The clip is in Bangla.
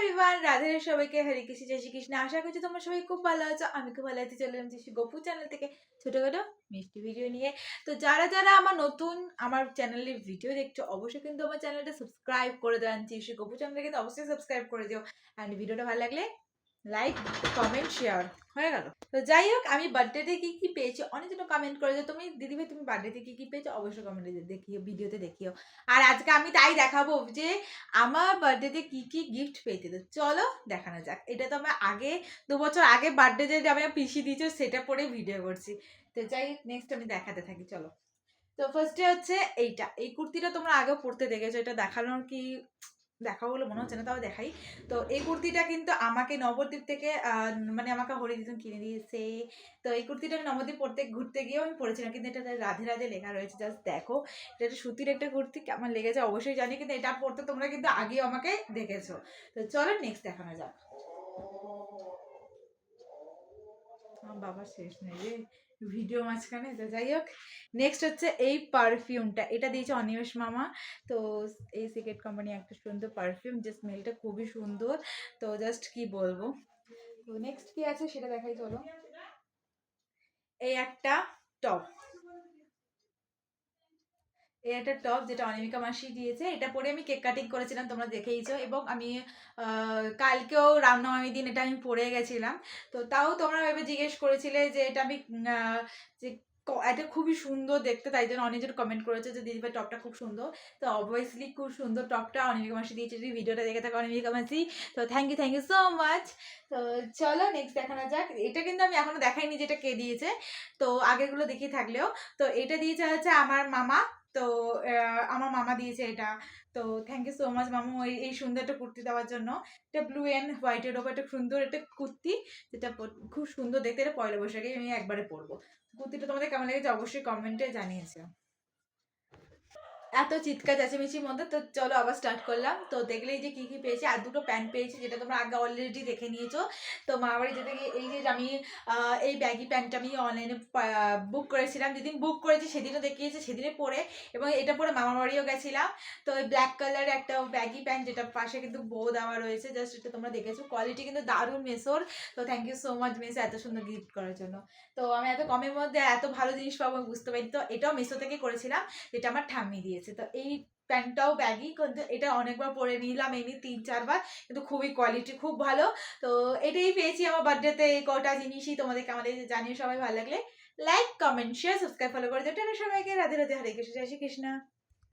এভরিওয়ান, রাধে সবাইকে হরে কৃষ্ণ, জয় শ্রীকৃষ্ণ। আশা করছি তোমরা সবাই খুব ভালো আছো। আমি খুব ভালো আছি। চলে এলাম শ্রী গপু চ্যানেল থেকে ছোটখাটো মিষ্টি ভিডিও নিয়ে। তো যারা যারা আমার চ্যানেলের ভিডিও দেখছো, অবশ্যই কিন্তু আমার চ্যানেলটা সাবস্ক্রাইব করে দেন। শ্রী গপু চ্যানেলটা কিন্তু অবশ্যই সাবস্ক্রাইব করে দিও। অ্যান্ড ভিডিওটা ভালো লাগলে লাইক, কমেন্ট, শেয়ার হয়ে গেল। তো যাই হোক, আমি বার্থডেতে কি কি পেয়েছি, অনেকজন কমেন্ট করে যে তুমি দিদিভাই তুমি বার্থডেতে কি কি পেয়েছো, অবশ্যই কমেন্টে দেখিও, ভিডিওতে দেখিও। আর আজকে আমি তাই দেখাবো যে আমার বার্থডেতে কি কি গিফট পেয়েছে। তো চলো দেখানো যাক। এটা তো আমি আগে 2 বছর আগে বার্থডে যে আমি পিসি দিয়েছো সেটা পরে ভিডিও করছি। তো যাই নেক্সট আমি দেখাতে থাকি, চলো। তো ফার্স্টে হচ্ছে এইটা, এই কুর্তিটা তোমরা আগেও পরতে দেখেছো। এটা দেখানোর কি দেখাবো বলে মনে হচ্ছে না, তাও দেখাই। তো এই কুর্তিটা কিন্তু আমাকে নবদ্বীপ থেকে মানে আমাকে হরিদিদন কিনে দিয়েছে। তো এই কুর্তিটা আমি নবদ্বীপ পড়তে ঘুরতে গিয়েও আমি পরেছিলাম, কিন্তু এটা রাধে রাধে লেখা রয়েছে। জাস্ট দেখো, এটা একটা সুতির একটা কুর্তি, কেমন লেগেছে অবশ্যই জানি, কিন্তু এটা পরতে তোমরা কিন্তু আগেও আমাকে দেখেছো। তো চলো নেক্সট দেখানো যাক। বাবা শেষ নেই রে ভিডিও মাঝখানে। তো যাই হোক, নেক্সট হচ্ছে এই পারফিউমটা, এটা দিয়েছে অনিমেষ মামা। তো এই সিক্রেট কোম্পানি একটা সুন্দর পারফিউম, যে স্মেলটা খুবই সুন্দর। তো জাস্ট কি বলবো। তো নেক্সট কি আছে সেটা দেখাই, চলো। এই একটা টপ, এই একটা টপ যেটা অনিমিকা মাসি দিয়েছে। এটা পরে আমি কেক কাটিং করেছিলাম, তোমরা দেখেইছো। এবং আমি কালকেও রামনবমীর দিন এটা আমি পরে গেছিলাম। তো তাও তোমরা এবার জিজ্ঞেস করেছিলে যে এটা আমি যে এটা খুবই সুন্দর দেখতে, তাই জন্য অনেকজন কমেন্ট করেছে যে দিদিভাই টপটা খুব সুন্দর। তো অবভিয়াসলি খুব সুন্দর টপটা অনিমিকা মাসি দিয়েছে। যদি ভিডিওটা দেখে থাকো অনিমিকা মাসি, তো থ্যাংক ইউ সো মাচ। তো চলো নেক্সট দেখানো যাক। এটা কিন্তু আমি এখনো দেখাইনি যেটা কে দিয়েছে, তো আগেরগুলো দেখিয়ে থাকলেও। তো এটা দিয়েছে হচ্ছে আমার মামা। তো আমার মামা দিয়েছে এটা। তো থ্যাংক ইউ সো মাচ মামু, এই সুন্দর একটা কুর্তি দেওয়ার জন্য। এটা ব্লু অ্যান্ড হোয়াইটের ওপর একটা সুন্দর একটা কুর্তি, যেটা খুব সুন্দর দেখতে। এটা পয়লা বৈশাখে আমি একবারে পরবো। কুর্তিটা তোমাদের কেমন লেগেছে অবশ্যই কমেন্টে জানিয়েছো। এত চিৎকার চেঁচামেচির মধ্যে তো চলো আবার স্টার্ট করলাম। তো দেখলেই যে কি কি পেয়েছি, আর দুটো প্যান্ট পেয়েছি যেটা তোমরা আগে অলরেডি দেখে নিয়েছো। তো মামাবাড়ি যেতে গিয়ে এই যে আমি এই ব্যাগি প্যান্টটা আমি অনলাইনে বুক করেছিলাম, যেদিন বুক করেছি সেদিনও দেখিয়েছি, সেদিনে পরে। এবং এটা পরে মামাবাড়িও গেছিলাম। তো এই ব্ল্যাক কালারের একটা ব্যাগি প্যান্ট, যেটা পাশে কিন্তু বউ দেওয়া রয়েছে, জাস্ট এটা তোমরা দেখেছো। কোয়ালিটি কিন্তু দারুণ মেসোর। তো থ্যাংক ইউ সো মাচ মেসো এত সুন্দর গিফট করার জন্য। তো আমি এত কমের মধ্যে এত ভালো জিনিস পাবো বুঝতে পারি। তো এটাও মেসো থেকে করেছিলাম, যেটা আমার ঠাম্মি দিয়েছে। তো এই প্যান্টটাও ব্যাগি, কিন্তু এটা অনেকবার পরে নিলাম, এমনি 3-4 বার, কিন্তু খুবই কোয়ালিটি খুব ভালো। তো এটাই পেয়েছি আমার বার্থডেতে। এই কটা জিনিসই তোমাদেরকে আমাদের জানিয়ে, সবাই ভালো লাগলে like, comment, share, subscribe, follow করে দিও। সবাইকে রাধে রাধে, হরে কৃষ্ণ, জয় শ্রী কৃষ্ণ।